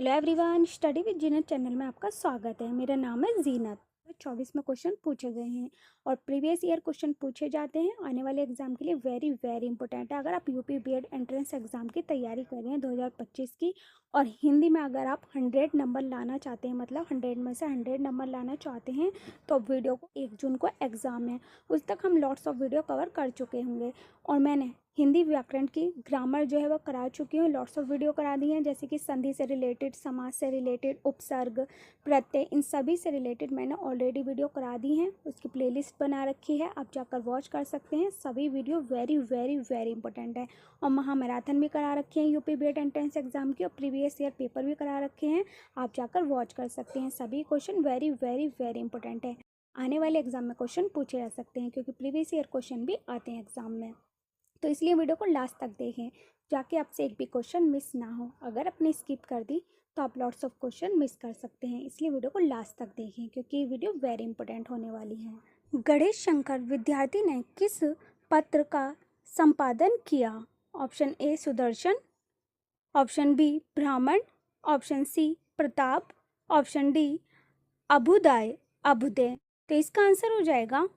Hello everyone, study with Zeenat channel में आपका स्वागत है। मेरा नाम है जीनत। 24 में क्वेश्चन पूछे गए हैं और प्रीवियस ईयर क्वेश्चन पूछे जाते हैं आने वाले एग्जाम के लिए। वेरी वेरी इंपॉर्टेंट है। अगर आप यूपी बीएड एंट्रेंस एग्जाम की तैयारी कर रहे हैं 2025 की, और हिंदी में अगर आप 100 नंबर लाना चाहते हैं, मतलब 100 में से 100 नंबर लाना चाहते हैं, तो वीडियो को 1 जून को एग्ज़ाम है, उस तक हम लॉट्स ऑफ वीडियो कवर कर चुके होंगे। और मैंने हिंदी व्याकरण की ग्रामर जो है वो करा चुकी हूँ, लॉट्स ऑफ वीडियो करा दी हैं, जैसे कि संधि से रिलेटेड, समास से रिलेटेड, उपसर्ग, प्रत्यय, इन सभी से रिलेटेड मैंने ऑलरेडी वीडियो करा दी हैं। उसकी प्लेलिस्ट बना रखी है, आप जाकर वॉच कर सकते हैं। सभी video very very very important है। और महामैराथन भी करा रखी है यूपी बीएड एंट्रेंस एग्जाम की, और प्रीवियस ईयर पेपर भी करा रखे हैं, आप जाकर वॉच कर सकते हैं। सभी question very very very important है। आने वाले एग्जाम में क्वेश्चन पूछे जा सकते हैं, क्योंकि प्रीवियस ईयर क्वेश्चन भी आते हैं एग्जाम में। तो इसलिए वीडियो को लास्ट तक देखें, जाके आपसे एक भी क्वेश्चन मिस ना हो। अगर आपने स्किप कर दी तो आप लॉट्स ऑफ क्वेश्चन मिस कर सकते हैं, इसलिए वीडियो को लास्ट तक देखें, क्योंकि ये वीडियो वेरी इंपॉर्टेंट होने वाली है। गणेश शंकर विद्यार्थी ने किस पत्र का संपादन किया? Option A Sudarshan, option B Brahman, option C Pratap, option D Abhyudaya. तो इसका आंसर हो जाएगा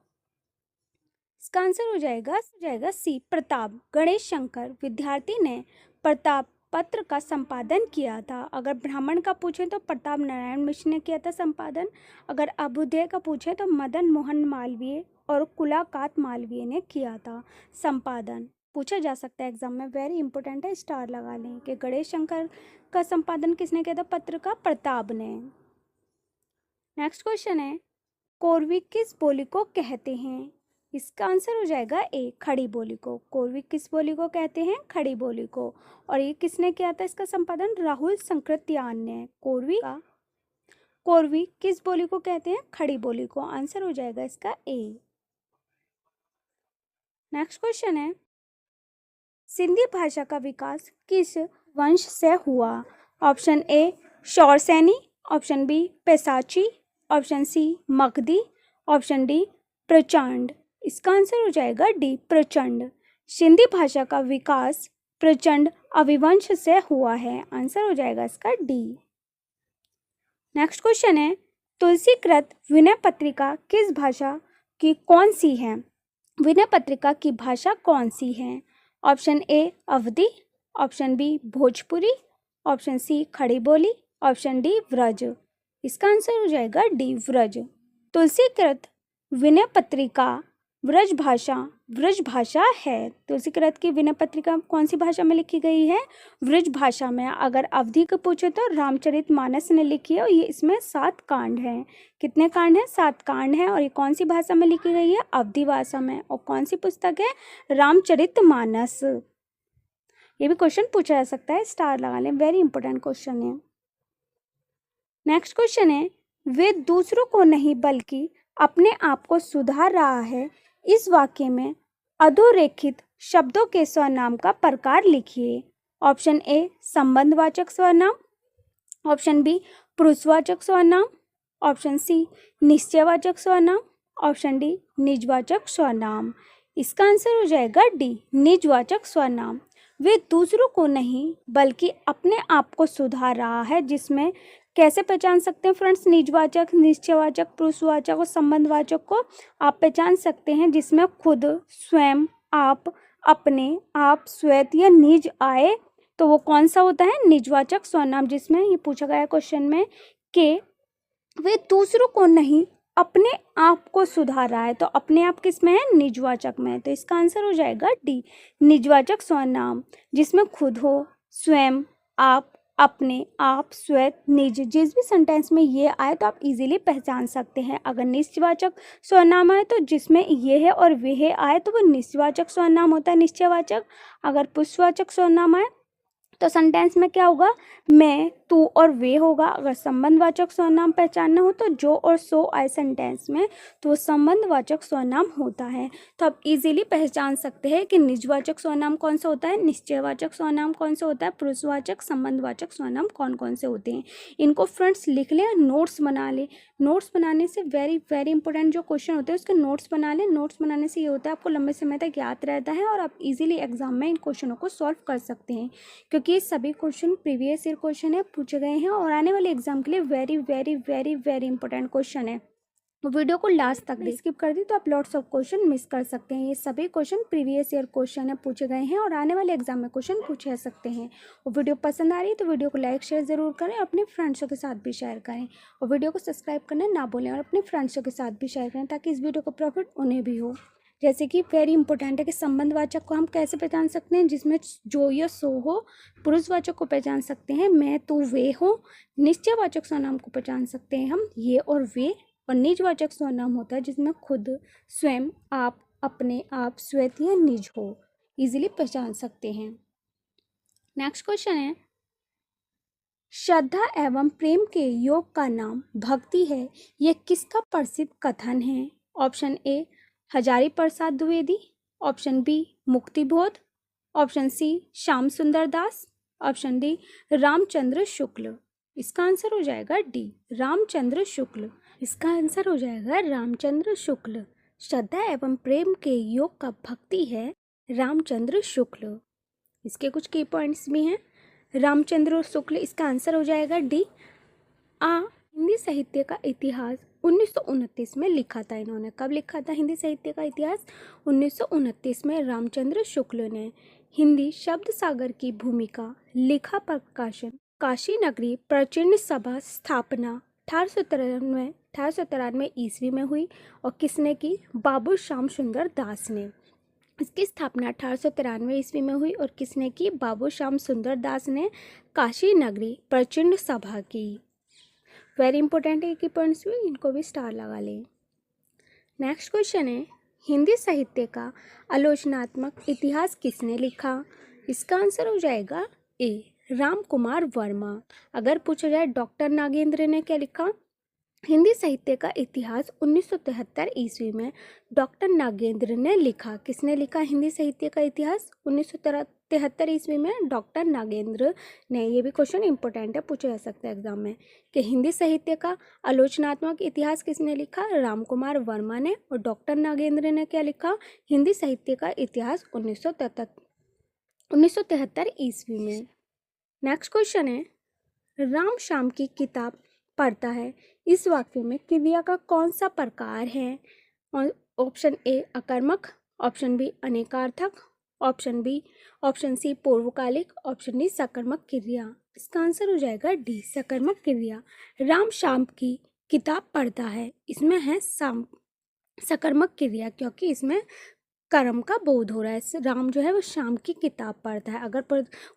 सी प्रताप। गणेश शंकर विद्यार्थी ने प्रताप पत्र का संपादन किया था। अगर ब्राह्मण का पूछें तो प्रताप नारायण मिश्र ने किया था संपादन। अगर अभ्युदय का पूछें तो मदन मोहन मालवीय और कुलाकात मालवीय ने किया था संपादन। पूछा जा सकता है एग्जाम में, वेरी इंपॉर्टेंट है, स्टार लगा लें कि गणेश शंकर का संपादन किसने किया था पत्र का? प्रताप ने। नेक्स्ट क्वेश्चन है, कोरवी किस बोली को कहते हैं? इसका आंसर हो जाएगा ए खड़ी बोली को। कोरवी किस बोली को कहते हैं? खड़ी बोली को। और ये किसने किया था इसका संपादन? राहुल संकृत्यान ने। कोरवी किस बोली को कहते हैं? खड़ी बोली को। आंसर हो जाएगा इसका ए। नेक्स्ट क्वेश्चन है, सिंधी भाषा का विकास किस वंश से हुआ? Option A Shauraseni, option B Paishachi, option C Magadhi, option D प्रचंड। इसका आंसर हो जाएगा डी प्रचंड। सिंधी भाषा का विकास प्रचंड अभिवंश से हुआ है। आंसर हो जाएगा इसका डी। नेक्स्ट क्वेश्चन है, तुलसीकृत विनय पत्रिका किस भाषा की कौन सी है? विनय पत्रिका की भाषा कौन सी है? Option A Awadhi, option B Bhojpuri, option C Khari Boli, option D Vraj. इसका आंसर हो जाएगा डी व्रज। तुलसीकृत विनय पत्रिका व्रज भाषा है। तुलसीकृत की विनय पत्रिका कौन सी भाषा में लिखी गई है? व्रज भाषा में। अगर अवधि को पूछे तो रामचरितमानस ने लिखी है, और ये इसमें 7 कांड हैं। कितने कांड हैं? 7 कांड हैं। और ये कौन सी भाषा में लिखी गई है? अवधि भाषा में। और कौन सी पुस्तक है? रामचरितमानस। ये भी क्वेश्चन पूछा जा सकता है, स्टार लगा लें, वेरी इंपॉर्टेंट क्वेश्चन है। नेक्स्ट क्वेश्चन है, वे दूसरों को नहीं बल्कि अपने आप को सुधार रहा है, इस वाक्य में अधोरेखित शब्दों के स्वनाम का प्रकार लिखिए। ऑप्शन ए संबंधवाचक स्वनाम, ऑप्शन बी पुरुषवाचक स्वनाम, ऑप्शन सी निश्चयवाचक स्वनाम, ऑप्शन डी निजवाचक स्वनाम। इसका आंसर हो जाएगा डी निजवाचक स्वनाम। वे दूसरों को नहीं बल्कि अपने आप को सुधार रहा है, जिसमें कैसे पहचान सकते हैं फ्रेंड्स? निजवाचक, निश्चयवाचक, पुरुषवाचक और संबंधवाचक को आप पहचान सकते हैं, जिसमें खुद, स्वयं, आप, अपने, आप, स्वयं या निज आए, तो वो कौन सा होता है? निजवाचक स्वनाम। जिसमें ये पूछा गया क्वेश्चन में कि वे दूसरों को नहीं अपने आप को सुधार रहा है, तो अपने आप किस में है? निजवाचक में। तो इसका आंसर हो जाएगा डी निजवाचक स्वनाम, जिसमें खुद हो, स्वयं, आप, अपने, आप, स्वयं, निज, जिस भी सेंटेंस में ये आए तो आप इजीली पहचान सकते हैं। अगर निश्चयवाचक स्वनाम आए तो जिसमें ये है और वे है आए तो वो निश्चयवाचक स्वनाम होता है, निश्चयवाचक। अगर पुरुषवाचक स्वनाम आए तो सेंटेंस में क्या होगा? मैं, तू और वे होगा। अगर संबंधवाचक स्वनाम पहचानना हो तो जो और सो आए सेंटेंस में, तो वो संबंधवाचक स्वनाम होता है। तो आप इजीली पहचान सकते हैं कि निजवाचक स्वनाम कौन सा होता है, निश्चयवाचक स्वनाम कौन सा होता है, पुरुषवाचक, संबंधवाचक स्वनाम कौन कौन से होते हैं। इनको फ्रेंड्स लिख लें, नोट्स बना लें। नोट्स बनाने से वेरी वेरी इंपॉर्टेंट जो क्वेश्चन होते हैं उसके नोट्स बना लें। नोट्स बनाने से ये होता है आपको लंबे समय तक याद रहता है और आप इजीली एग्जाम में इन क्वेश्चनों को सॉल्व कर सकते हैं, क्योंकि क्योंकि ये सभी क्वेश्चन प्रीवियस ईयर क्वेश्चन है, पूछे गए हैं और आने वाले एग्जाम के लिए very very very very important question है। तो वीडियो को लास्ट तक स्किप कर दी तो आप लॉट्स ऑफ क्वेश्चन मिस कर सकते हैं। ये सभी क्वेश्चन प्रीवियस ईयर क्वेश्चन है, पूछे गए हैं और आने वाले एग्जाम में क्वेश्चन पूछे जा सकते हैं। और वीडियो पसंद आ रही है तो वीडियो को लाइक शेयर ज़रूर करें, अपने फ्रेंड्सों के साथ भी शेयर करें और वीडियो को सब्सक्राइब करना ना भूलें और अपने फ्रेंड्सों के साथ भी शेयर करें ताकि इस वीडियो को प्रॉफिट उन्हें भी हो। जैसे कि वेरी इंपॉर्टेंट है कि संबंधवाचक को हम कैसे पहचान सकते हैं, जिसमें जो या सो हो। पुरुषवाचक को पहचान सकते हैं मैं तू वे हो। निश्चयवाचक सर्वनाम को पहचान सकते हैं हम ये और वे। और निजवाचक सर्वनाम होता है जिसमें खुद, स्वयं, आप, अपने आप, स्वयं या निज हो, इजीली पहचान सकते हैं। नेक्स्ट क्वेश्चन है, श्रद्धा एवं प्रेम के योग का नाम भक्ति है, यह किसका प्रसिद्ध कथन है? Option A Hazari Prasad Dwivedi, option B Muktibodh, option C Shyam Sundar Das, option D Ramchandra Shukla. इसका आंसर हो जाएगा डी रामचंद्र शुक्ल। इसका आंसर हो जाएगा रामचंद्र शुक्ल। श्रद्धा एवं प्रेम के योग का भक्ति है रामचंद्र शुक्ल। इसके कुछ की पॉइंट्स भी हैं। रामचंद्र शुक्ल, इसका आंसर हो जाएगा डी। हिंदी साहित्य का इतिहास 1929 में लिखा था इन्होंने। कब लिखा था हिंदी साहित्य का इतिहास? 1929 में रामचंद्र शुक्ल ने हिंदी शब्द सागर की भूमिका, लेखा प्रकाशन, काशी नगरी प्रचंड सभा स्थापना 1893 ईस्वी में हुई और किसने की? बाबू श्याम सुंदर दास ने। इसकी स्थापना 1893 ईस्वी में हुई और किसने की? बाबू श्याम सुंदर दास ने काशी नगरी प्रचंड सभा की। वेरी इंपॉर्टेंट है कि पॉइंट्स भी, इनको भी स्टार लगा लें। नेक्स्ट क्वेश्चन है, हिंदी साहित्य का आलोचनात्मक इतिहास किसने लिखा? इसका आंसर हो जाएगा ए राम कुमार वर्मा। अगर पूछा जाए डॉक्टर नागेंद्र ने क्या लिखा? हिंदी साहित्य का इतिहास 1973 ईस्वी में डॉक्टर नागेंद्र ने लिखा। किसने लिखा हिंदी साहित्य का इतिहास? 1973 ईस्वी में डॉक्टर नागेंद्र ने। ये भी क्वेश्चन इंपॉर्टेंट है, पूछा जा सकता है एग्जाम में कि हिंदी साहित्य का आलोचनात्मक इतिहास किसने लिखा? राम कुमार वर्मा ने। और डॉक्टर नागेंद्र ने क्या लिखा? हिंदी साहित्य का इतिहास 1973 ईस्वी में। नेक्स्ट क्वेश्चन है, राम श्याम की किताब पढ़ता है, इस वाक्य में क्रिया का कौन सा प्रकार है? ऑप्शन ए अकर्मक, ऑप्शन बी अनेकार्थक, ऑप्शन सी पूर्वकालिक, ऑप्शन डी सकर्मक क्रिया। इसका आंसर हो जाएगा डी सकर्मक क्रिया। राम श्याम की किताब पढ़ता है, इसमें है सकर्मक क्रिया क्योंकि इसमें कर्म का बोध हो रहा है। राम जो है वो शाम की किताब पढ़ता है। अगर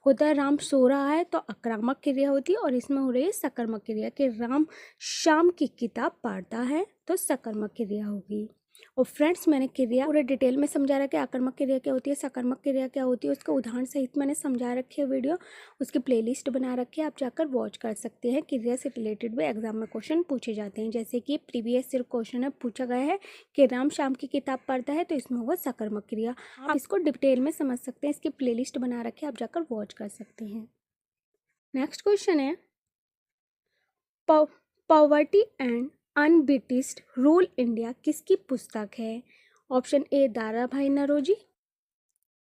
होता है राम सो रहा है तो आक्रामक क्रिया होती है और इसमें हो रही है सकर्मक क्रिया कि राम शाम की किताब पढ़ता है तो सकर्मक क्रिया होगी। और फ्रेंड्स, मैंने क्रिया पूरे डिटेल में समझा रहा है कि आक्रामक क्रिया क्या होती है, सकर्मक क्रिया क्या होती है, उसका उदाहरण सहित मैंने समझा रखी है वीडियो, उसकी प्लेलिस्ट बना रखी है, आप जाकर वॉच कर सकते हैं। क्रिया से रिलेटेड भी एग्जाम में क्वेश्चन पूछे जाते हैं। जैसे कि प्रीवियस ईयर क्वेश्चन है, पूछा गया है कि राम शाम की किताब पढ़ता है तो इसमें होगा सकर्मक क्रिया। आप इसको डिटेल में समझ सकते हैं, इसकी प्लेलिस्ट बना रखी है, आप जाकर वॉच कर सकते हैं। नेक्स्ट क्वेश्चन है, poverty and unbritish rule India किसकी पुस्तक है? Option A Dara Bhai Naoroji,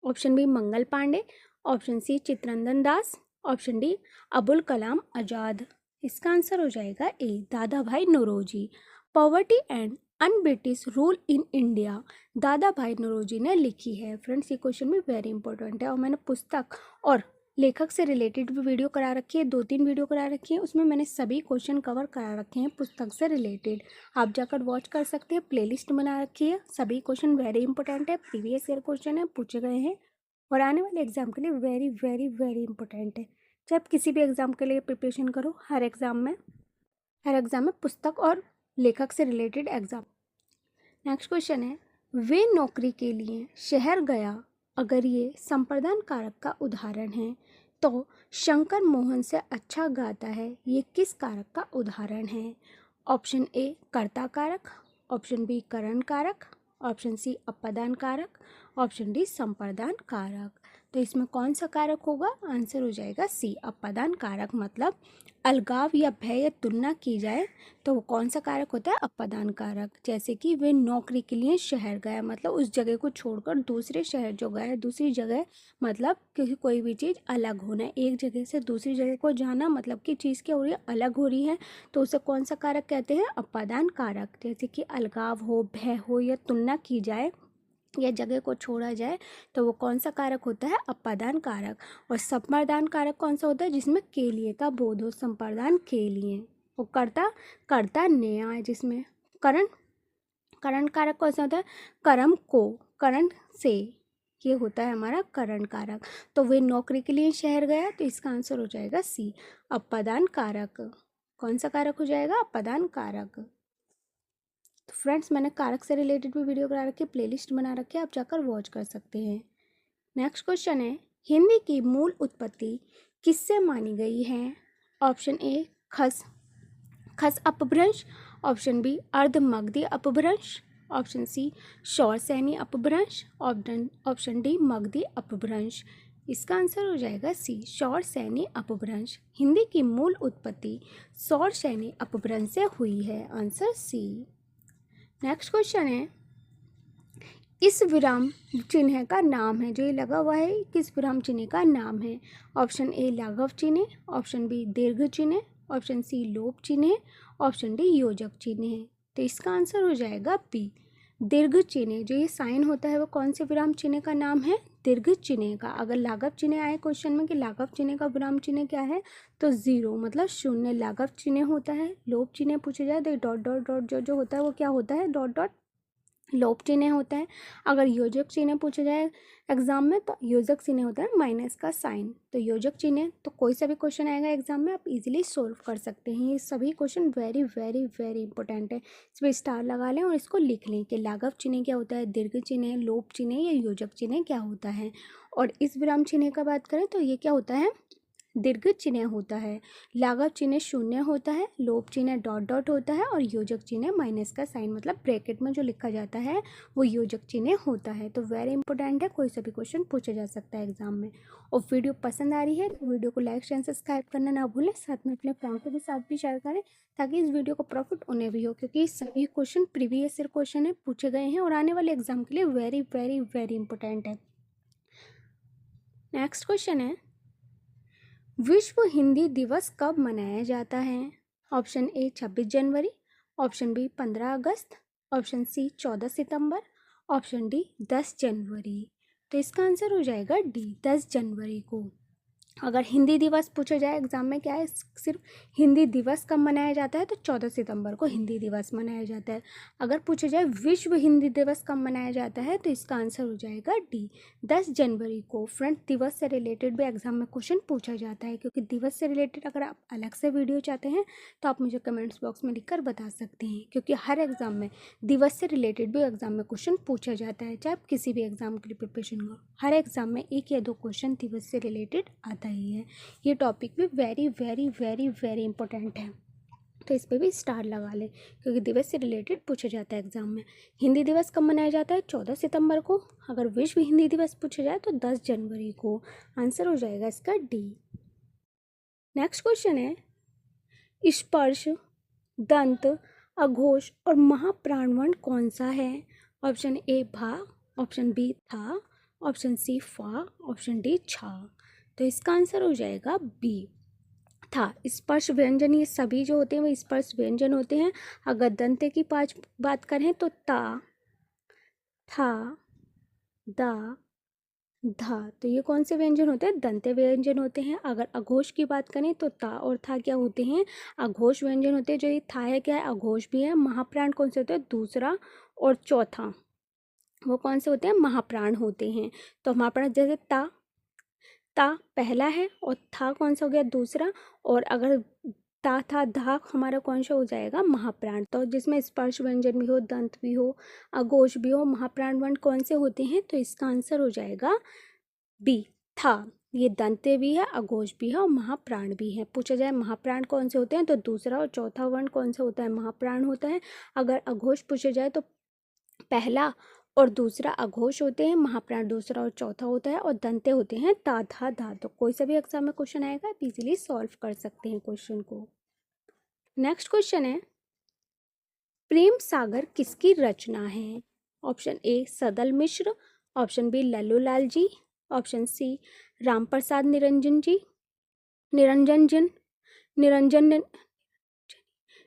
option B Mangal Pandey, option C Chittaranjan Das, option D Abul Kalam Azad. इसका आंसर हो जाएगा A Dadabhai Naoroji. Poverty and unbritish rule in India Dadabhai Naoroji ने लिखी है। फ्रेंड्स, ये क्वेश्चन भी वेरी इंपॉर्टेंट है और मैंने पुस्तक और लेखक से रिलेटेड भी वीडियो करा रखी है, 2-3 वीडियो करा रखी है, उसमें मैंने सभी क्वेश्चन कवर करा रखे हैं पुस्तक से रिलेटेड। आप जाकर वॉच कर सकते हैं, प्लेलिस्ट बना रखी है। सभी क्वेश्चन वेरी इंपॉर्टेंट है, प्रीवियस ईयर क्वेश्चन है, पूछे गए हैं और आने वाले एग्जाम के लिए वेरी वेरी वेरी इंपॉर्टेंट है। जब किसी भी एग्जाम के लिए प्रिपरेशन करो, हर एग्जाम में पुस्तक और लेखक से रिलेटेड एग्जाम। नेक्स्ट क्वेश्चन है, वे नौकरी के लिए शहर गया अगर ये संप्रदान कारक का उदाहरण है तो शंकर मोहन से अच्छा गाता है, ये किस कारक का उदाहरण है? ऑप्शन ए कर्ता कारक, ऑप्शन बी करण कारक, ऑप्शन सी अपदान कारक, ऑप्शन डी संप्रदान कारक। तो इसमें कौन सा कारक होगा? आंसर हो जाएगा सी, अपादान कारक। मतलब अलगाव या भय या तुलना की जाए तो वो कौन सा कारक होता है? अपादान कारक। जैसे कि वे नौकरी के लिए शहर गया, मतलब उस जगह को छोड़कर दूसरे शहर जो गया, दूसरी जगह मतलब क्योंकि कोई भी चीज़ अलग होना है, एक जगह से दूसरी जगह को जाना मतलब कि चीज़ क्या हो रही है? अलग हो रही है, तो उसे कौन सा कारक कहते हैं? अपादान कारक। जैसे कि अलगाव हो, भय हो या तुलना की जाए या जगह को छोड़ा जाए तो वो कौन सा कारक होता है? अपादान कारक। और संप्रदान कारक कौन सा होता है? जिसमें के लिए का बोध हो, संप्रदान के लिए। वो कर्ता कर्ता न्याय, जिसमें करण करण कारक कौन सा होता है? कर्म को करण से, ये होता है हमारा करण कारक। तो वे नौकरी के लिए शहर गया, तो इसका आंसर हो जाएगा सी, अपादान कारक। कौन सा कारक हो जाएगा? अपादान कारक। तो फ्रेंड्स, मैंने कारक से रिलेटेड भी वीडियो बना रखी है, प्लेलिस्ट बना रखी है, आप जाकर वॉच कर सकते हैं। नेक्स्ट क्वेश्चन है, हिंदी की मूल उत्पत्ति किससे मानी गई है? ऑप्शन ए खस खस अपभ्रंश, ऑप्शन बी अर्धमगधी अपभ्रंश, ऑप्शन सी शौरसेनी अपभ्रंश, ऑप्शन डी मगधी अपभ्रंश। इसका आंसर हो जाएगा सी, शौरसेनी अपभ्रंश। हिंदी की मूल उत्पत्ति शौरसेनी अपभ्रंश से हुई है। Answer C. नेक्स्ट क्वेश्चन है, इस विराम चिन्ह का नाम है, जो ये लगा हुआ है किस विराम चिन्ह का नाम है? ऑप्शन ए लाघव चिन्ह, ऑप्शन बी दीर्घ चिन्ह, ऑप्शन सी लोप चिन्ह, ऑप्शन डी योजक चिन्ह है। तो इसका आंसर हो जाएगा बी, दीर्घ चिन्ह। जो ये साइन होता है वो कौन से विराम चिन्ह का नाम है? दीर्घ चिन्ह का। अगर लाघव चिन्ह आए क्वेश्चन में कि लाघव चिन्ह का विराम चिन्ह क्या है, तो 0 मतलब शून्य लाघव चिन्ह होता है। लोप चिन्ह पूछे जाए तो डॉट डॉट डॉट जो होता है वो क्या होता है? डॉट डॉट लोप चिन्ह होता है। अगर योजक चिन्ह पूछा जाए एग्जाम में तो योजक चिन्ह होता है माइनस का साइन। तो योजक चिन्ह तो कोई सा भी क्वेश्चन आएगा एग्जाम में आप इजीली सोल्व कर सकते हैं। ये सभी question very very very important है। इसमें स्टार लगा लें और इसको लिख लें कि लाघव चिन्ह क्या होता है, दीर्घ चिन्ह, लोप चिन्ह या योजक चिन्ह क्या होता है। और इस विराम चिन्ह का बात करें तो ये क्या होता है? दीर्घ चिन्ह होता है। लाघव चिन्ह शून्य होता है, लोप चिन्ह डॉट डॉट होता है और योजक चिन्ह माइनस का साइन मतलब ब्रैकेट में जो लिखा जाता है वो योजक चिन्ह होता है। तो वेरी इंपॉर्टेंट है, कोई सा भी क्वेश्चन पूछा जा सकता है एग्जाम में। और वीडियो पसंद आ रही है तो वीडियो को लाइक शेयर सब्सक्राइब करना ना भूलें, साथ में अपने फ्रेंड के साथ भी शेयर करें ताकि इस वीडियो को प्रॉफिट उन्हें भी हो, क्योंकि सभी क्वेश्चन प्रीवियस ईयर क्वेश्चन है पूछे गए हैं और आने वाले एग्जाम के लिए वेरी वेरी वेरी इंपॉर्टेंट है। नेक्स्ट क्वेश्चन है, विश्व हिंदी दिवस कब मनाया जाता है? ऑप्शन ए 26 जनवरी, ऑप्शन बी 15 अगस्त, ऑप्शन सी 14 सितंबर, ऑप्शन डी 10 जनवरी। तो इसका आंसर हो जाएगा डी, 10 जनवरी को। अगर हिंदी दिवस पूछा जाए एग्जाम में क्या है, सिर्फ हिंदी दिवस कब मनाया जाता है तो 14 सितंबर को हिंदी दिवस मनाया जाता है। अगर पूछा जाए विश्व हिंदी दिवस कब मनाया जाता है तो इसका आंसर हो जाएगा डी, 10 जनवरी को। फ्रेंड, दिवस से रिलेटेड भी एग्जाम में क्वेश्चन पूछा जाता है, क्योंकि दिवस से रिलेटेड अगर आप अलग से वीडियो चाहते हैं तो आप मुझे कमेंट्स बॉक्स में लिखकर बता सकते हैं, क्योंकि हर एग्जाम में दिवस से रिलेटेड भी एग्जाम में क्वेश्चन पूछा जाता है। चाहे आप किसी भी एग्जाम के लिए प्रिपरेशन करो, हर एग्जाम में 1 या 2 क्वेश्चन दिवस से रिलेटेड आता ही है। ये टॉपिक भी very very very very important है, तो इस पर भी स्टार लगा लें, क्योंकि दिवस से रिलेटेड पूछा जाता है एग्जाम में। हिंदी दिवस कब मनाया जाता है? 14 सितंबर को। अगर विश्व हिंदी दिवस पूछा जाए तो 10 जनवरी को। आंसर हो जाएगा इसका डी। नेक्स्ट क्वेश्चन है, स्पर्श, दंत, अघोष और महाप्राणवर्ण कौन सा है? ऑप्शन ए भा, ऑप्शन बी था, ऑप्शन सी फा, ऑप्शन डी छा। तो इसका आंसर हो जाएगा बी, था। स्पर्श व्यंजन ये सभी जो होते हैं वो स्पर्श व्यंजन होते हैं। अगर दंते की बात करें तो ता, था, दा, धा, तो ये कौन से व्यंजन होते हैं? दंते व्यंजन होते हैं। अगर अघोष की बात करें तो ता और था क्या होते हैं? अघोष व्यंजन होते हैं। जो ये था है क्या है? अघोष भी है। महाप्राण कौन से होते हैं? दूसरा और चौथा वो कौन से होते हैं? महाप्राण होते हैं। तो महाप्राण जैसे ता पहला है और था कौन सा हो गया? दूसरा। और अगर ता था धा हमारा कौन सा हो जाएगा? महाप्राण। तो जिसमें स्पर्श व्यंजन भी हो, दंत भी हो, अघोष भी हो, महाप्राण वर्ण कौन से होते हैं? तो इसका आंसर हो जाएगा बी, था। ये दंते भी है, अघोष भी है और महाप्राण भी है। पूछा जाए महाप्राण कौन से होते हैं तो दूसरा और चौथा वर्ण कौन सा होता है? महाप्राण होता है। अगर अघोष पूछा जाए तो पहला और दूसरा अघोष होते हैं, महाप्राण दूसरा और चौथा होता है, और दंते होते हैं ता धा धा। तो कोई सा भी एग्जाम में क्वेश्चन आएगा, आप इजीली सॉल्व कर सकते हैं क्वेश्चन को। नेक्स्ट क्वेश्चन है, प्रेम सागर किसकी रचना है? Option A Sadal Mishra, option B Lallu Lal ji, option C Ram Prasad Niranjan ji, निरंजन जन निरंजन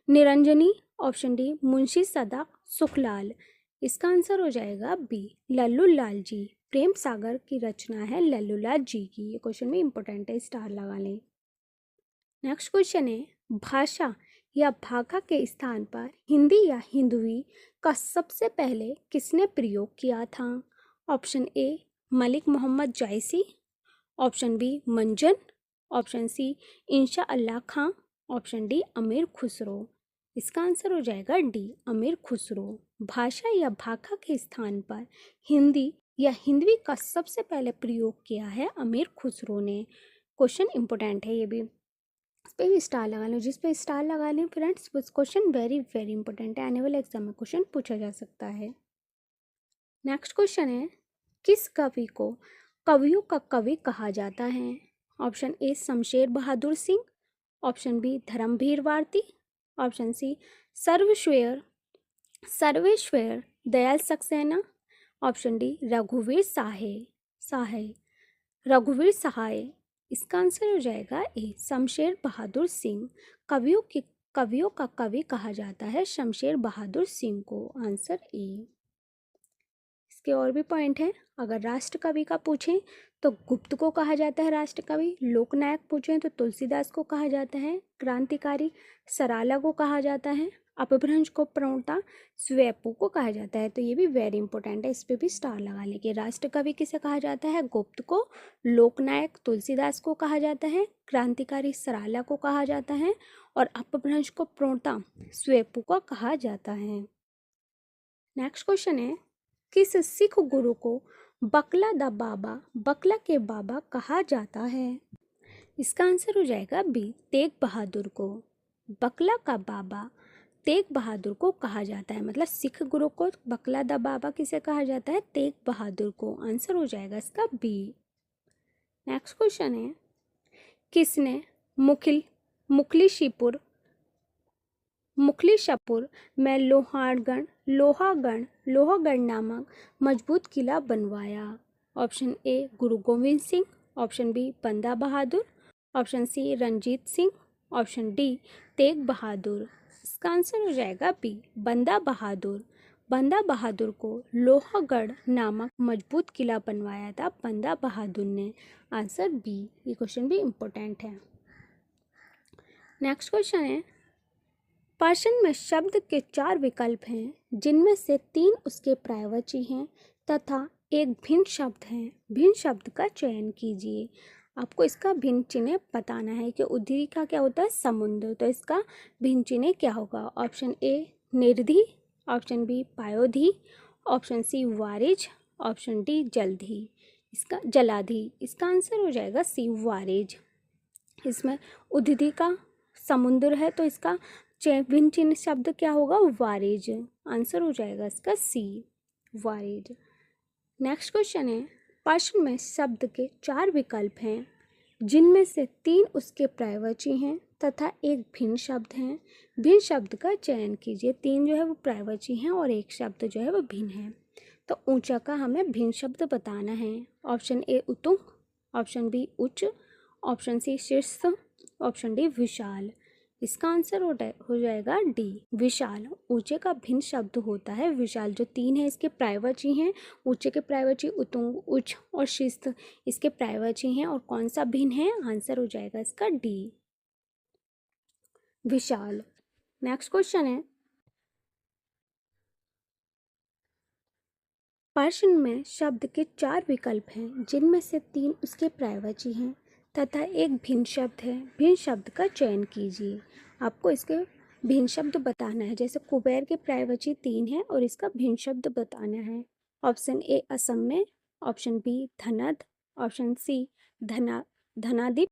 निरंजनी, ऑप्शन डी मुंशी सदा सुखलाल। इसका आंसर हो जाएगा बी लल्लू लाल जी। प्रेम सागर की रचना है लल्लू लाल जी की। ये क्वेश्चन में इंपॉर्टेंट है, स्टार लगा लें। नेक्स्ट क्वेश्चन है, भाषा या भाखा के स्थान पर हिंदी या हिंदवी का सबसे पहले किसने प्रयोग किया था? Option A Malik Muhammad Jayasi, option B Manjhan, option C Insha Allah Khan, option D Amir Khusro. इसका आंसर हो जाएगा डी अमीर खुसरो। भाषा या भाखा के स्थान पर हिंदी या हिंदवी का सबसे पहले प्रयोग किया है अमीर खुसरो ने। क्वेश्चन इंपॉर्टेंट है, ये भी इस पर भी स्टार लगा लें। जिस पे स्टार लगा लें फ्रेंड्स, उस क्वेश्चन वेरी वेरी इंपॉर्टेंट है, आने वाले एग्जाम में क्वेश्चन पूछा जा सकता है। नेक्स्ट क्वेश्चन है, किस कवि को कवियों का कवि कहा जाता है? Option A Shamsher Bahadur Singh, option B Dharmvir Bharati, option C Sarveshwar Sarveshwar Dayal Saxena, option D रघुवीर सहाय। इसका आंसर हो जाएगा ए शमशेर बहादुर सिंह। कवियों का कवि कहा जाता है शमशेर बहादुर सिंह को। Answer A. इसके और भी पॉइंट हैं। अगर राष्ट्र कवि का पूछें तो गुप्त को कहा जाता है राष्ट्र कवि। लोकनायक पूछें तो तुलसीदास को कहा जाता है। क्रांतिकारी सराला को कहा जाता है। अपभ्रंश को प्रणेता स्वेपू को कहा जाता है। तो ये भी वेरी इंपॉर्टेंट है, इस पे भी स्टार लगा लेंगे। राष्ट्र कवि किसे कहा जाता है? गुप्त को। लोकनायक तुलसीदास को कहा जाता है। क्रांतिकारी सराला को कहा जाता है, और अपभ्रंश को प्रणेता स्वेपू को कहा जाता है। नेक्स्ट क्वेश्चन है, किस सिख गुरु को बकला के बाबा कहा जाता है? इसका आंसर हो जाएगा बी तेग बहादुर को। बकला का बाबा तेग बहादुर को कहा जाता है। मतलब सिख गुरु को बकला दा बाबा किसे कहा जाता है? तेग बहादुर को। आंसर हो जाएगा इसका बी। नेक्स्ट क्वेश्चन है, किसने मुखलिशपुर में लोहागढ़ नामक मजबूत किला बनवाया? Option A Guru Govind Singh, option B Banda Bahadur, option C Ranjit Singh, option D Tegh Bahadur. इसका आंसर हो जाएगा बी बंदा बहादुर। बंदा बहादुर को लोहागढ़ नामक मजबूत किला बनवाया था बंदा बहादुर ने। Answer B. ये क्वेश्चन भी इम्पोर्टेंट है। नेक्स्ट क्वेश्चन है, पर्शियन में शब्द के 4 विकल्प हैं, जिनमें से 3 उसके पर्यायवाची हैं तथा एक भिन्न शब्द है। भिन्न शब्द का चयन कीजिए। आपको इसका भिन्न चिन्ह बताना है कि उद्धि का क्या होता है? समुद्र। तो इसका भिन्न चिन्ह क्या होगा? ऑप्शन ए निर्धि, ऑप्शन बी पायोधि, ऑप्शन सी वारिज, ऑप्शन डी जलाधि। इसका आंसर हो जाएगा सी वारिज। इसमें उद्धि का समुद्र है, तो इसका भिन्न चिन्ह शब्द क्या होगा? वारिज। आंसर हो जाएगा इसका सी वारिज। नेक्स्ट क्वेश्चन है, पर्शियन में शब्द के 4 विकल्प हैं, जिनमें से 3 उसके पर्यायवाची हैं तथा एक भिन्न शब्द है। भिन्न शब्द का चयन कीजिए। 3 जो है वो पर्यायवाची हैं और एक शब्द जो है वो भिन्न है। तो ऊंचा का हमें भिन्न शब्द बताना है। ऑप्शन ए उतुंग, ऑप्शन बी उच्च, ऑप्शन सी शीर्ष, ऑप्शन डी विशाल। इसका आंसर हो जाएगा डी विशाल। ऊंचे का भिन्न शब्द होता है विशाल। जो 3 है इसके पर्यायवाची हैं। ऊंचे के पर्यायवाची उतुंग, उच्च और शिस्त इसके पर्यायवाची हैं। और कौन सा भिन्न है? आंसर हो जाएगा इसका डी विशाल। नेक्स्ट क्वेश्चन है, पर्शियन में शब्द के 4 विकल्प हैं, जिनमें से 3 उसके पर्यायवाची हैं तथा एक भिन्न शब्द है। भिन्न शब्द का चयन कीजिए। आपको इसके भिन्न शब्द बताना है। जैसे कुबेर के पर्यायवाची 3 है और इसका भिन्न शब्द बताना है। ऑप्शन ए असम्य, ऑप्शन बी धनद, ऑप्शन सी धनादिप,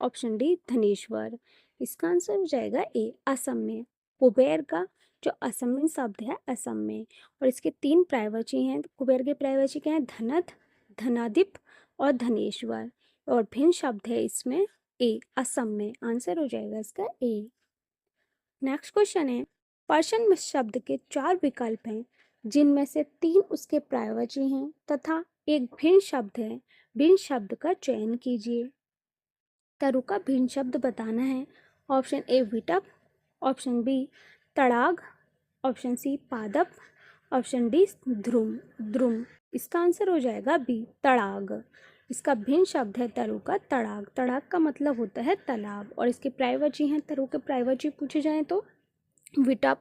ऑप्शन डी धनेश्वर। इसका आंसर हो जाएगा ए असम्य। कुबेर का जो असमिन शब्द है असम में। और इसके 3 पर्यायवाची हैं। कुबेर के पर्यायवाची क्या है? धनत, धनादिप और धनेश्वर। और भिन्न शब्द है इसमें ए, असम में। आंसर हो जाएगा इसका ए। नेक्स्ट क्वेश्चन है, पर्शियन शब्द के 4 विकल्प हैं जिनमें से 3 उसके पर्यायवाची हैं तथा एक भिन्न शब्द है। भिन्न शब्द का चयन कीजिए। तरु का भिन्न शब्द बताना है। ऑप्शन ए विटप, ऑप्शन बी तड़ाग, ऑप्शन सी पादप, ऑप्शन डी ध्रुम ध्रुम। इसका आंसर हो जाएगा बी, तड़ाग। इसका भिन्न शब्द है तरु का तड़ाग। तड़ाग का मतलब होता है तालाब। और इसके पर्यायवाची हैं, तरु के पर्यायवाची पूछे जाएं तो विटप,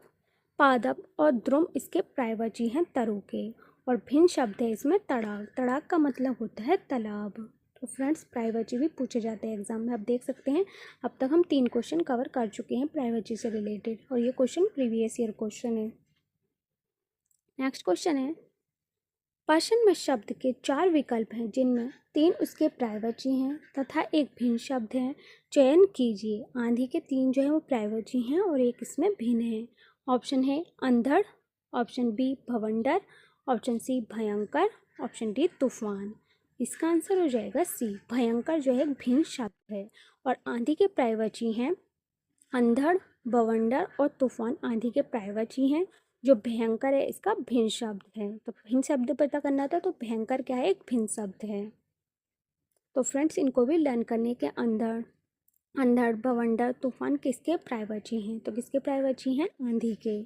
पादप और द्रुम इसके पर्यायवाची हैं तरु के। और भिन्न शब्द है इसमें तड़ाग। तड़ाग का मतलब होता है तालाब। तो फ्रेंड्स, पर्यायवाची भी पूछे जाते हैं एग्जाम में। आप देख सकते हैं अब तक हम 3 क्वेश्चन कवर कर चुके हैं पर्यायवाची से रिलेटेड, और ये क्वेश्चन प्रीवियस ईयर क्वेश्चन है। नेक्स्ट क्वेश्चन है, पर्शियन में शब्द के 4 विकल्प हैं जिनमें 3 उसके पर्यायवाची हैं तथा एक भिन्न शब्द है। चयन कीजिए। आंधी के 3 जो है वो पर्यायवाची हैं और एक इसमें भिन्न है। ऑप्शन है अंधड़, ऑप्शन बी भवंडर, ऑप्शन सी भयंकर, ऑप्शन डी तूफान। इसका आंसर हो जाएगा सी, भयंकर जो है एक भिन्न शब्द है। और आंधी के पर्यायवाची हैं अंधड़, बवंडर और तूफान आंधी के पर्यायवाची हैं। जो भयंकर है इसका भिन्न शब्द है। तो भिन्न शब्द पता करना था, तो भयंकर क्या है? एक भिन्न शब्द है। तो फ्रेंड्स, इनको भी लर्न करने के अंधड़, अंधड़, बवंडर, तूफान किसके पर्यायवाची हैं? तो किसके पर्यायवाची हैं? आंधी के।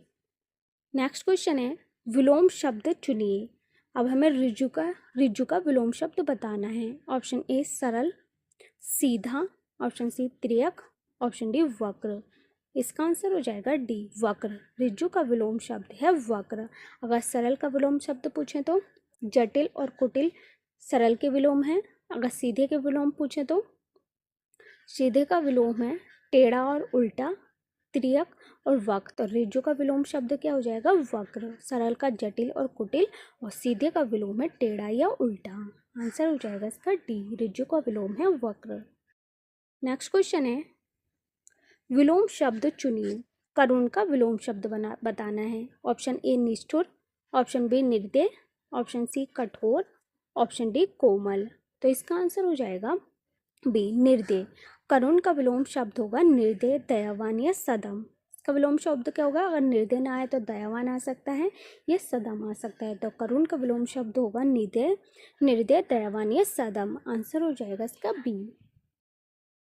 नेक्स्ट क्वेश्चन है, विलोम शब्द चुनिए। अब हमें रिज्जू का विलोम शब्द बताना है। ऑप्शन ए सरल, सीधा, ऑप्शन सी त्रियक, ऑप्शन डी वक्र। इसका आंसर हो जाएगा डी, वक्र। रिज्जू का विलोम शब्द है वक्र। अगर सरल का विलोम शब्द पूछें तो जटिल और कुटिल सरल के विलोम हैं। अगर सीधे के विलोम पूछें तो सीधे का विलोम है टेढ़ा और उल्टा, त्रियक और वक्र। तो रिज्जू का विलोम शब्द क्या हो जाएगा? वक्र। सरल का जटिल और कुटिल और सीधे का विलोम है टेढ़ा या उल्टा। आंसर हो जाएगा इसका डी, रिज्जू का विलोम है वक्र। नेक्स्ट क्वेश्चन है, विलोम शब्द चुनिए। करुण का विलोम शब्द बताना है। ऑप्शन ए निष्ठुर, ऑप्शन बी निर्दय, ऑप्शन सी कठोर, ऑप्शन डी कोमल। तो इसका आंसर हो जाएगा बी, निर्दय। करुण का विलोम शब्द होगा निर्दय, दयावान या सदम। इसका विलोम शब्द क्या होगा? अगर निर्दय ना आए तो दयावान आ सकता है या सदम आ सकता है। तो करुण का विलोम शब्द होगा निर्दय, दयावान या सदम। आंसर हो जाएगा इसका बी।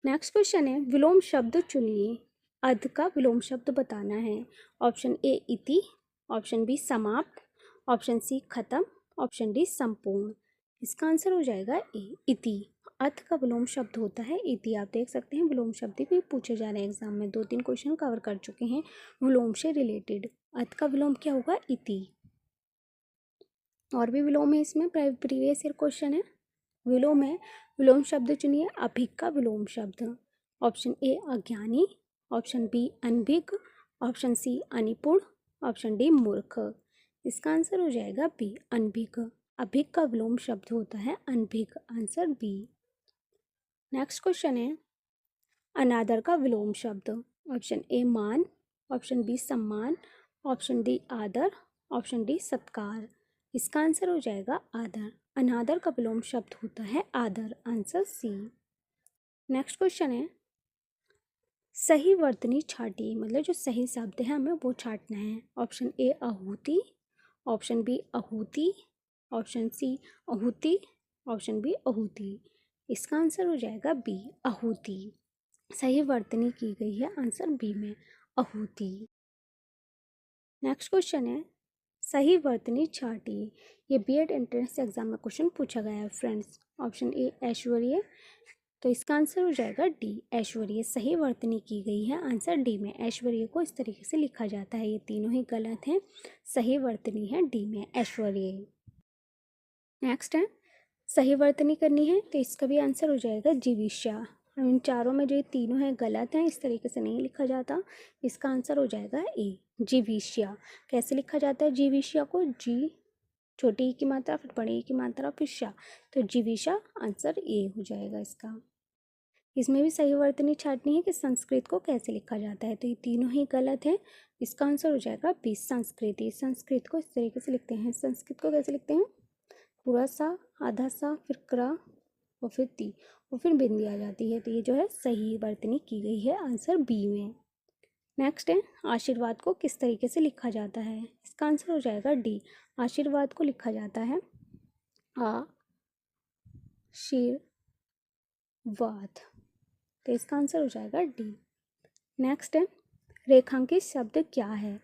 नेक्स्ट क्वेश्चन है, विलोम शब्द चुनिए। अध का विलोम शब्द बताना है। ऑप्शन ए इति, ऑप्शन बी समाप्त, ऑप्शन सी खत्म, ऑप्शन डी संपूर्ण। इसका आंसर हो जाएगा ए, इति। अध का विलोम शब्द होता है इति। आप देख सकते हैं विलोम शब्द भी पूछे जा रहे हैं एग्जाम में। 2-3 क्वेश्चन कवर कर चुके हैं विलोम से रिलेटेड। अध का विलोम क्या होगा? इति। और भी विलोम है इसमें, प्रीवियस ईयर क्वेश्चन है। विलोम है, विलोम शब्द चुनिए। अभिक का विलोम शब्द। ऑप्शन ए अज्ञानी, ऑप्शन बी अनभिज्ञ, ऑप्शन सी अनिपुण, ऑप्शन डी मूर्ख। इसका आंसर हो जाएगा बी, अनभिज्ञ। अभिक का विलोम शब्द होता है अनभिज्ञ। Answer B. नेक्स्ट क्वेश्चन है, अनादर का विलोम शब्द। ऑप्शन ए मान, ऑप्शन बी सम्मान, ऑप्शन डी आदर, ऑप्शन डी सत्कार। इसका आंसर हो जाएगा आदर। अनादर का विलोम शब्द होता है आदर। Answer C. नेक्स्ट क्वेश्चन है, सही वर्तनी छाटिए। मतलब जो सही शब्द है हमें वो छाटना है। ऑप्शन ए आहूति, ऑप्शन बी आहूति, ऑप्शन सी आहूति, ऑप्शन बी आहूति। इसका आंसर हो जाएगा बी, आहूति। सही वर्तनी की गई है आंसर बी में, आहूति। नेक्स्ट क्वेश्चन है, सही वर्तनी छाटिए। ये बीएड एंट्रेंस एग्जाम में क्वेश्चन पूछा गया है फ्रेंड्स। ऑप्शन ए ऐश्वर्य, तो इसका आंसर हो जाएगा डी, ऐश्वर्य। सही वर्तनी की गई है आंसर डी में। ऐश्वर्य को इस तरीके से लिखा जाता है। ये तीनों ही गलत हैं। सही वर्तनी है डी में, ऐश्वर्य। नेक्स्ट है, सही वर्तनी करनी है तो इसका भी आंसर हो जाएगा जीविष्या। इन चारों में जो ये तीनों हैं गलत हैं, इस तरीके से नहीं लिखा जाता। इसका आंसर हो जाएगा ए, जीविष्या। कैसे लिखा जाता है जीविष्या को? जी छोटी ई की मात्रा, फिर बड़ी ई की मात्रा, फिर शा। तो जीविशा आंसर ए हो जाएगा इसका। इसमें भी सही वर्तनी छाटनी है कि संस्कृत को कैसे लिखा जाता है, तो ये तीनों ही गलत है। इसका आंसर हो जाएगा बी, संस्कृति। संस्कृत को इस तरीके से लिखते हैं। संस्कृत को कैसे लिखते हैं? पूरा सा, आधा सा, फिर क्रा और फिर ती और फिर बिंदी आ जाती है। तो ये जो है सही वर्तनी की गई है आंसर बी में। नेक्स्ट है, आशीर्वाद को किस तरीके से लिखा जाता है? इसका आंसर हो जाएगा डी, आशीर्वाद को लिखा जाता है आशीर्वाद। तो इसका आंसर हो जाएगा डी। नेक्स्ट है, रेखांकित शब्द क्या है?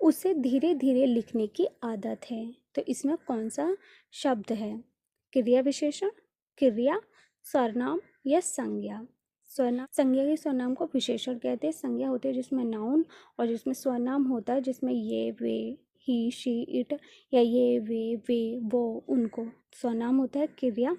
उसे धीरे धीरे लिखने की आदत है। तो इसमें कौन सा शब्द है? क्रिया विशेषण, क्रिया, सर्वनाम या संज्ञा? सर्वनाम, संज्ञा के सर्वनाम को विशेषण कहते हैं। संज्ञा होती है जिसमें नाउन, और जिसमें सर्वनाम होता है जिसमें ये, वे, ही, शी, इट, या ये, वे, वो, उनको सर्वनाम होता है। क्रिया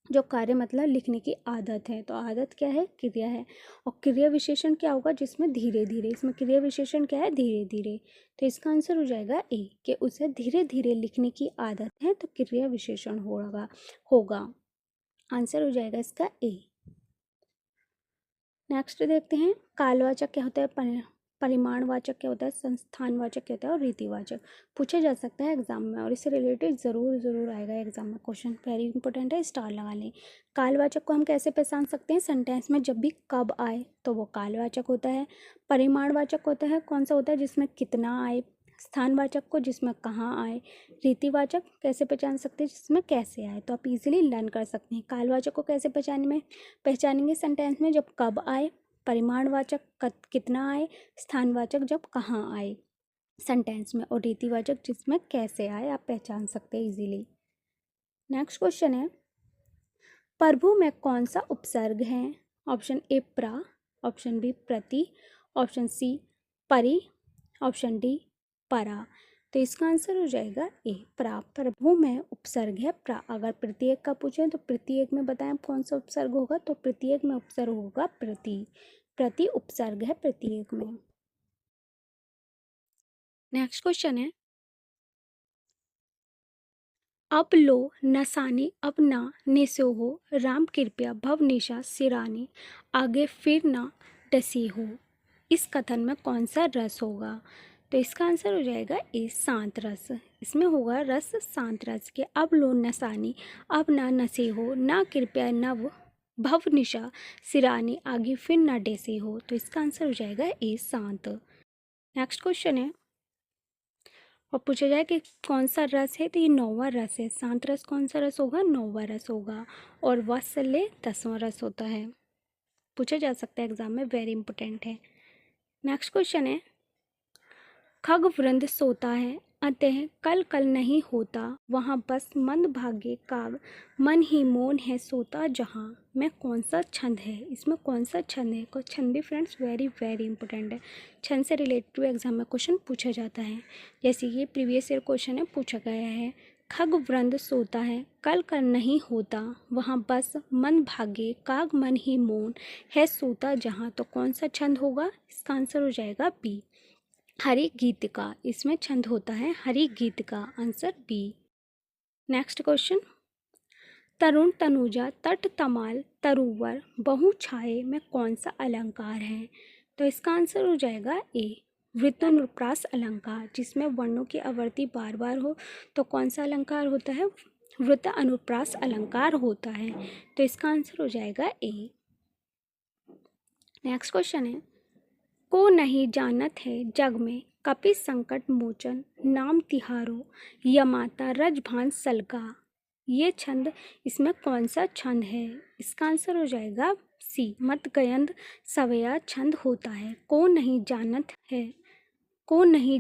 जो कार्य मतलब लिखने की आदत है, तो आदत क्या है? क्रिया है। और क्रिया विशेषण क्या होगा? जिसमें धीरे धीरे, इसमें क्रिया विशेषण क्या है? धीरे धीरे। तो इसका आंसर हो जाएगा ए, कि उसे धीरे धीरे लिखने की आदत है, तो क्रिया विशेषण होगा। आंसर हो जाएगा इसका ए। नेक्स्ट देखते हैं, कालवाचक क्या होता है, परिमाणवाचक क्या होता है, संस्थानवाचक क्या होता है और रीतिवाचक। पूछा जा सकता है एग्जाम में, और इससे रिलेटेड ज़रूर आएगा एग्जाम में क्वेश्चन, वेरी इंपॉर्टेंट है, स्टार लगा लें। कालवाचक को हम कैसे पहचान सकते हैं? सेंटेंस में जब भी कब आए तो वो कालवाचक होता है। परिमाणवाचक होता है कौन सा होता है? जिसमें कितना आए। स्थानवाचक को जिसमें कहाँ आए। रीतिवाचक कैसे पहचान सकते हैं? जिसमें कैसे आए। तो आप इजीली लर्न कर सकते हैं। कालवाचक को कैसे पहचानेंगे सेंटेंस में? जब कब आए। परिमाणवाचक कितना आए। स्थानवाचक जब कहाँ आए सेंटेंस में, और रीतिवाचक जिसमें कैसे आए आप पहचान सकते हैं इजीली। नेक्स्ट क्वेश्चन है, प्रभु में कौन सा उपसर्ग है? ऑप्शन ए प्रा, ऑप्शन बी प्रति, ऑप्शन सी परि, ऑप्शन डी परा। तो इसका आंसर हो जाएगा ए, प्रा। प्रभु में उपसर्ग है प्रा। अगर प्रत्येक का पूछें तो प्रत्येक में बताएं कौन सा उपसर्ग होगा, तो प्रत्येक में उपसर्ग होगा प्रति। प्रति उपसर्ग है प्रत्येक में। नेक्स्ट क्वेश्चन है, अब लो नसानी अब ना निसो हो, राम कृपया भव निशा सिरानी, आगे फिर ना डसी हो। इस कथन में कौन सा रस होगा? तो इसका आंसर हो जाएगा ए, शांत रस। इसमें होगा रस शांत रस के। अब लो नसानी अब ना नसे हो, ना कृपया नव भव निशा सिरानी, आगे फिर ना डसे हो। तो इसका आंसर हो जाएगा ए, शांत। नेक्स्ट क्वेश्चन है, और पूछा जाए कि कौन सा रस है, तो ये 9वां रस है। शांत रस कौन सा रस होगा? 9वां रस होगा। और वात्सल्य 10वां रस होता है। पूछा जा सकता है एग्जाम में, वेरी इंपॉर्टेंट है। नेक्स्ट क्वेश्चन है, खगवृंद सोता है, अतः कल कल नहीं होता, वहाँ बस मंद भाग्य काग, मन ही मौन है सोता जहाँ। में कौन सा छंद है? इसमें कौन सा छंद है? को छंद भी फ्रेंड्स वेरी इंपॉर्टेंट है। छंद से रिलेटेड एग्जाम में क्वेश्चन पूछा जाता है। जैसे ये प्रीवियस ईयर क्वेश्चन है, पूछा गया है, खगवृंद सोता है, कल कल नहीं होता, वहाँ बस मन भागे काग, मन ही मौन है सोता जहाँ। तो कौन सा छंद होगा? इसका आंसर हो जाएगा बी, हरि गीत का। इसमें छंद होता है हरि गीत का। Answer B. नेक्स्ट क्वेश्चन, तरुण तनुजा तट तमाल तरुवर बहु छाए में कौन सा अलंकार है? तो इसका आंसर हो जाएगा ए, वृत्तानुप्रास अलंकार। जिसमें वर्णों की आवर्ती बार बार हो तो कौन सा अलंकार होता है? वृत्त अनुप्रास अलंकार होता है। तो इसका आंसर हो जाएगा ए। नेक्स्ट क्वेश्चन है, को नहीं जानत है जग में कपि संकट मोचन, नाम तिहारो यमाता रजभान सलका। ये छंद, इसमें कौन सा छंद है? इसका आंसर हो जाएगा सी, मत गयंद सवया छंद होता है। को नहीं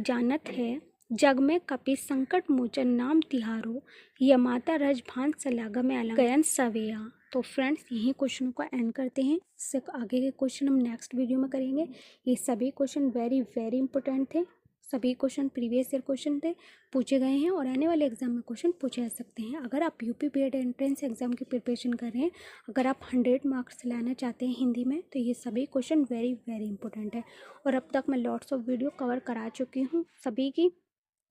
जानत है जग में कपि संकट मोचन, नाम तिहारो यमाता रजभान सलागा में अलग गयंद सवया। तो फ्रेंड्स यही क्वेश्चन को एंड करते हैं। इससे आगे के क्वेश्चन हम नेक्स्ट वीडियो में करेंगे। ये सभी क्वेश्चन वेरी इंपॉर्टेंट थे। सभी क्वेश्चन प्रीवियस ईयर क्वेश्चन थे, पूछे गए हैं, और आने वाले एग्जाम में क्वेश्चन पूछे जा सकते हैं। अगर आप यूपी बीएड एंट्रेंस एग्जाम की प्रिपरेशन कर रहे हैं, अगर आप 100 मार्क्स लाना चाहते हैं हिंदी में, तो ये सभी क्वेश्चन वेरी इंपॉर्टेंट है। और अब तक मैं लॉट्स ऑफ वीडियो कवर करा चुकी हूँ सभी की।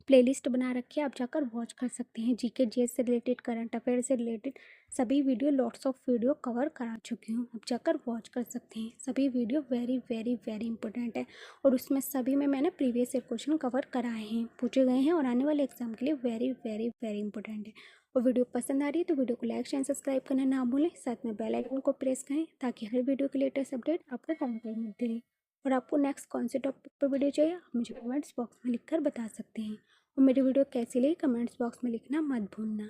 प्लेलिस्ट बना रखी है, आप जाकर वॉच कर सकते हैं। जीके जीएस से रिलेटेड, करंट अफेयर से रिलेटेड सभी video, lots of video cover करा चुकी हूँ, आप जाकर वॉच कर सकते हैं। सभी video very very very important है और उसमें सभी में मैंने प्रीवियस ईयर क्वेश्चन कवर कराए हैं, पूछे गए हैं और आने वाले एग्जाम के लिए वेरी वेरी वेरी इंपॉर्टेंट है। और वीडियो पसंद आ रही है तो वीडियो को लाइक शेयर सब्सक्राइब करना ना भूलें, साथ में बेल आइकन को प्रेस करें ताकि हर वीडियो की लेटेस्ट अपडेट आपको टाइम पर मिलती रहे। और आपको नेक्स्ट कौन से टॉपिक पर वीडियो चाहिए आप मुझे कमेंट्स बॉक्स में लिखकर बता सकते हैं। और मेरी वीडियो कैसी लगी कमेंट्स बॉक्स में लिखना मत भूलना।